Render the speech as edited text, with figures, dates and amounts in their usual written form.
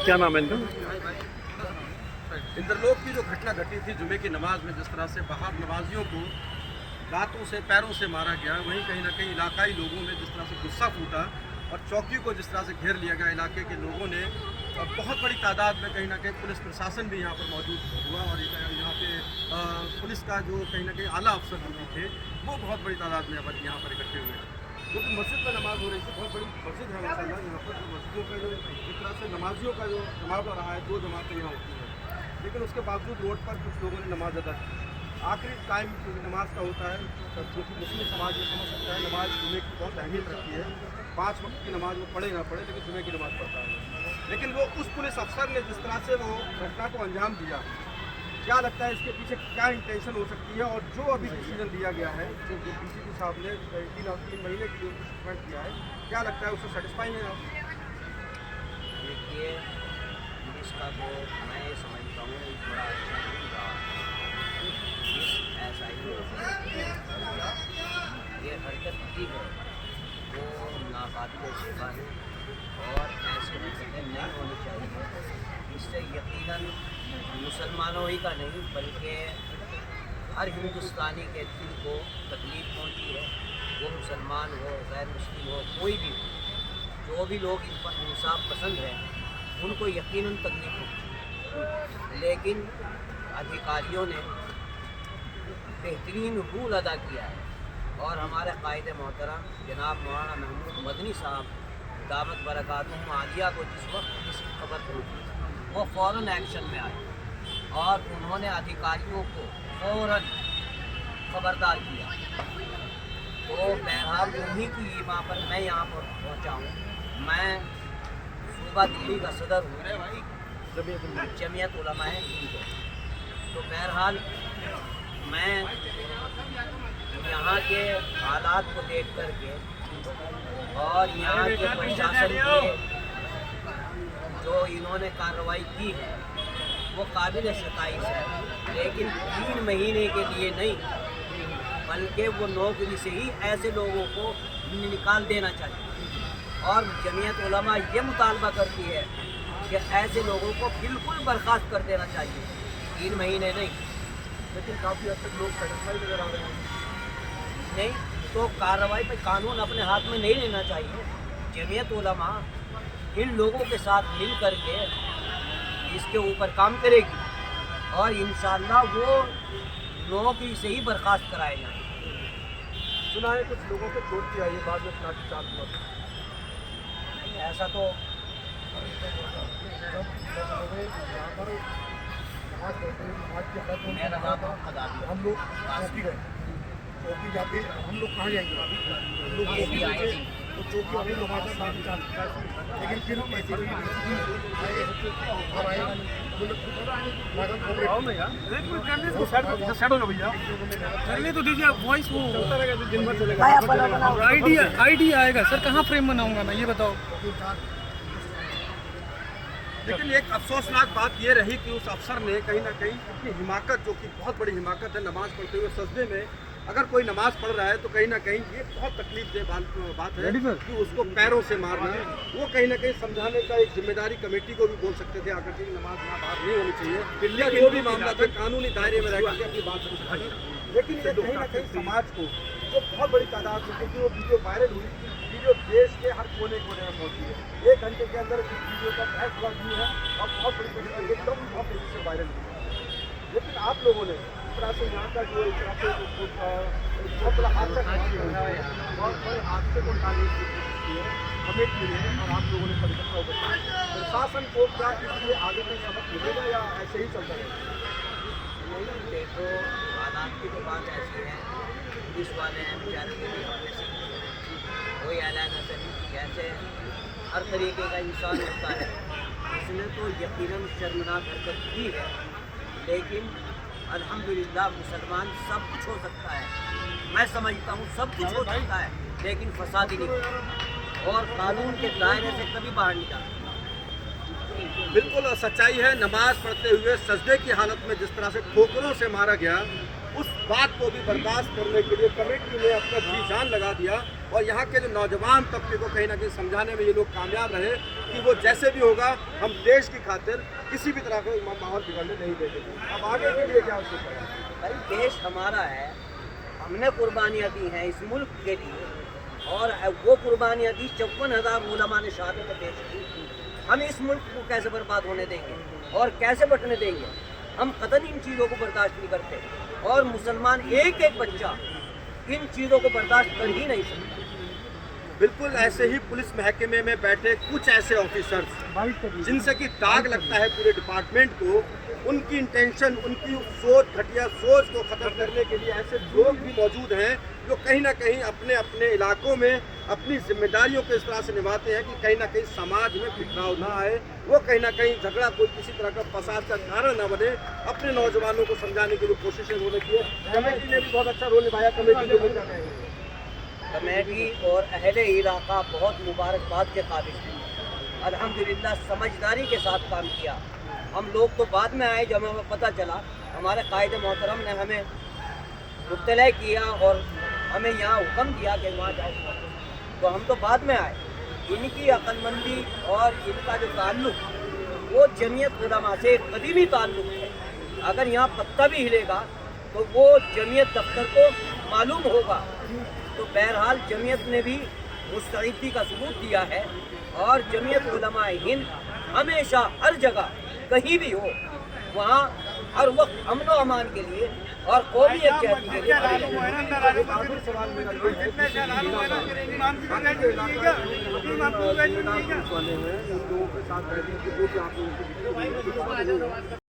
क्या नाम है इनका? इंद्रलोक की जो घटना घटी थी जुमे की नमाज में, जिस तरह से बाहर नमाजियों को दांतों से पैरों से मारा गया, वहीं कहीं ना कहीं इलाकाई लोगों में जिस तरह से गुस्सा फूटा और चौकी को जिस तरह से घेर लिया गया इलाके के लोगों ने, और बहुत बड़ी तादाद में कहीं ना कहीं पुलिस प्रशासन भी यहाँ पर मौजूद हुआ और यहाँ पे पुलिस का जो कहीं ना कहीं आला अफसर भी थे वो बहुत बड़ी तादाद में यहाँ पर इकट्ठे हुए, क्योंकि मस्जिद में नमाज हो रही थी। बहुत बड़ी मस्जिद है माशाल्लाह यहाँ पर। मस्जिदों का जो एक तरह से नमाजियों का जो जमावड़ा रहा है, 2 जमातें यहाँ होती हैं, लेकिन उसके बावजूद रोड पर कुछ लोगों ने नमाज अदा की। आखिरी टाइम नमाज का होता है, जो कि मुस्लिम समाज में समझ सकता है नमाज जुमे की बहुत अहमियत रखती है। 5 वक्त की नमाज वो पढ़े ना पढ़े, लेकिन जुमे की नमाज पढ़ता है। लेकिन वो उस पुलिस अफसर ने जिस तरह से वो घटना को अंजाम दिया, क्या लगता है इसके पीछे क्या इंटेंशन हो सकती है? और जो अभी डिसीजन लिया गया है, जो डीसीपी साहब ने 3 महीने के लिए सस्पेंड किया है, क्या लगता है उससे सेटिस्फाई है आप? देखिए, इसका तो मैं समझता हूँ थोड़ा अच्छा नहीं रहा। ऐसा ही ये हरकत की है वो नाकाबिले शिफा है और ऐसे हरकतें नहीं होनी चाहिए। इससे यकीनन मुसलमानों ही का नहीं बल्कि हर हिंदुस्तानी के दिल को तकलीफ पहुँची है, वो मुसलमान हो गैर मुस्लिम हो कोई भी हो, जो भी लोग इंसाफ पसंद है उनको यकीनन तकलीफ पहुँची। लेकिन अधिकारियों ने बेहतरीन रूल अदा किया है और हमारे कायदे मोहतरम जनाब मौलाना महमूद मदनी साहब दामत बरकातुहुम आलिया को जिस वक्त इसकी खबर पहुँची वो फ़ौरन एक्शन में आए और उन्होंने अधिकारियों को फ़ौरन खबरदार किया। तो बहरहाल उन्हीं की ईमा पर मैं यहाँ पर पहुँचा हूँ। मैं सूबा दिल्ली का सदर हूँ जमीयत उलमा हिंद। तो बहरहाल मैं यहाँ के हालात को देख कर के और यहाँ के प्रशासन के जो इन्होंने कार्रवाई की है वो काबिल शताइश है, लेकिन 3 महीने के लिए नहीं बल्कि वो नौकरी से ही ऐसे लोगों को निकाल देना चाहिए। और जमीयत उलमा ये मुतालबा करती है कि ऐसे लोगों को बिल्कुल बर्खास्त कर देना चाहिए, 3 महीने नहीं। लेकिन काफ़ी हद तक लोग सेटिस्फाई नजर आ रहे हैं। नहीं तो कार्रवाई पर कानून अपने हाथ में नहीं लेना चाहिए। जमीयत उलमा इन लोगों के साथ मिल कर के इसके ऊपर काम करेगी और इंशाअल्लाह वो नौकरी से ही बर्खास्त कराए जाएंगे। सुना है कुछ लोगों को चोट की आई है, बाद में लाठीचार्ज हुआ। ऐसा तो हम लोग चौकी गए, चौकी जाके हम लोग कहाँ जाएंगे? हम लोग चौकी गए तो चौकी वाले नमाज लेकिन फिर करने तो दीजिए, वॉइस वो दिन भर चलेगा। आईडी आएगा सर, कहाँ फ्रेम बनाऊंगा मैं, ये बताओ। लेकिन एक अफसोसनाक बात ये रही कि उस अफसर ने कहीं ना कहीं अपनी हिमाकत, जो कि बहुत बड़ी हिमाकत है, नमाज पढ़ते हुए सजदे में अगर कोई नमाज पढ़ रहा है तो कहीं ना कहीं ये बहुत तकलीफदेह बात है कि उसको पैरों से मारना। वो कहीं ना कहीं समझाने का एक जिम्मेदारी कमेटी को भी बोल सकते थे आकर के नमाज यहाँ बाहर नहीं होनी चाहिए, या जो भी मामला था कानूनी दायरे में रहकर अपनी बात समझाई। लेकिन ये कहीं ना कहीं समाज को, जो बहुत बड़ी तादाद में, क्योंकि वो वीडियो वायरल हुई, वीडियो देश के हर कोने कोने में पहुँची है। 1 घंटे के अंदर इस वीडियो का फैसला भी है और बहुत बड़ी एकदम बहुत तेजी से वायरल हुई है। लेकिन आप लोगों ने इस तरह से यहाँ का जो इस तरह से बहुत बड़ा हादसा बहुत बड़े हादसे को टालने की कोशिश की है कमेटी ने, और आप लोगों ने परिपक्व बताया। प्रशासन को क्या इसलिए आगे का सबक मिलेगा या ऐसे ही चलता रहेगा? नहीं, देखो हालात की तो बात ऐसी है, पुलिस वाले हैं बेचारे को भी हमने सीखी कोई ऐलान ऐसा नहीं, जैसे हर तरीके का इंसान होता है, इसने तो यकीनन शर्मनाक हरकत की है। लेकिन अल्हम्दुलिल्लाह मुसलमान सब कुछ हो सकता है, मैं समझता हूँ सब कुछ हो सकता है, लेकिन फसाद ही नहीं और कानून के दायरे से कभी बाहर नहीं जाता। बिल्कुल सच्चाई है। नमाज पढ़ते हुए सजदे की हालत में जिस तरह से ठोकरों से मारा गया उस बात को भी बर्दाश्त करने के लिए कमेटी ने अपना जी जान लगा दिया और यहाँ के जो नौजवान तबके को कहीं ना कहीं समझाने में ये लोग कामयाब रहे कि वो जैसे भी होगा हम देश की खातिर किसी भी तरह का माहौल बिगड़ने नहीं देंगे। अब आगे के लिए क्या हो सकता है? भाई देश हमारा है, हमने कुर्बानियाँ दी हैं इस मुल्क के लिए, और वो कुर्बानियाँ दी 54,000 उलमा ने शहादत पेश की। हम इस मुल्क को कैसे बर्बाद होने देंगे और कैसे बटने देंगे? हम कतई इन चीज़ों को बर्दाश्त नहीं करते, और मुसलमान एक एक बच्चा इन चीज़ों को बर्दाश्त कर ही नहीं सकता। बिल्कुल ऐसे ही पुलिस महकमे में बैठे कुछ ऐसे ऑफिसर्स जिनसे कि दाग लगता है पूरे डिपार्टमेंट को, उनकी इंटेंशन, उनकी सोच, घटिया सोच को ख़त्म करने के लिए ऐसे लोग भी मौजूद हैं जो कहीं ना कहीं अपने अपने इलाकों में अपनी जिम्मेदारियों को इस तरह से निभाते हैं कि कहीं ना कहीं समाज में बिखराव ना आए, वो कहीं ना कहीं झगड़ा कोई किसी तरह का फसाद का कारण ना बने। अपने नौजवानों को समझाने की जो कोशिशें हो रही है, कमेटी ने भी बहुत अच्छा रोल निभाया। कमेटी और अहले इलाका बहुत मुबारकबाद के काबिल है। अल्हम्दुलिल्लाह समझदारी के साथ काम किया। हम लोग तो बाद में आए, जब हमें पता चला हमारे कायद मोहतरम ने हमें मुब्तला किया और हमें यहाँ हुक्म दिया कि वहाँ जाओ, तो हम तो बाद में आए। इनकी अक्लमंदी और इनका जो ताल्लुक़ वो जमीयत उलमा से कदीमी ताल्लुक़ है। अगर यहाँ पत्ता भी हिलेगा तो वो जमीयत दफ्तर को मालूम होगा। तो बहरहाल जमीयत ने भी मुस्तैदी का सबूत दिया है, और जमीयत उलमा हिंद हमेशा हर जगह कहीं भी हो वहाँ हर वक्त अमन व अमान के लिए और कौमी यकजहती के लिए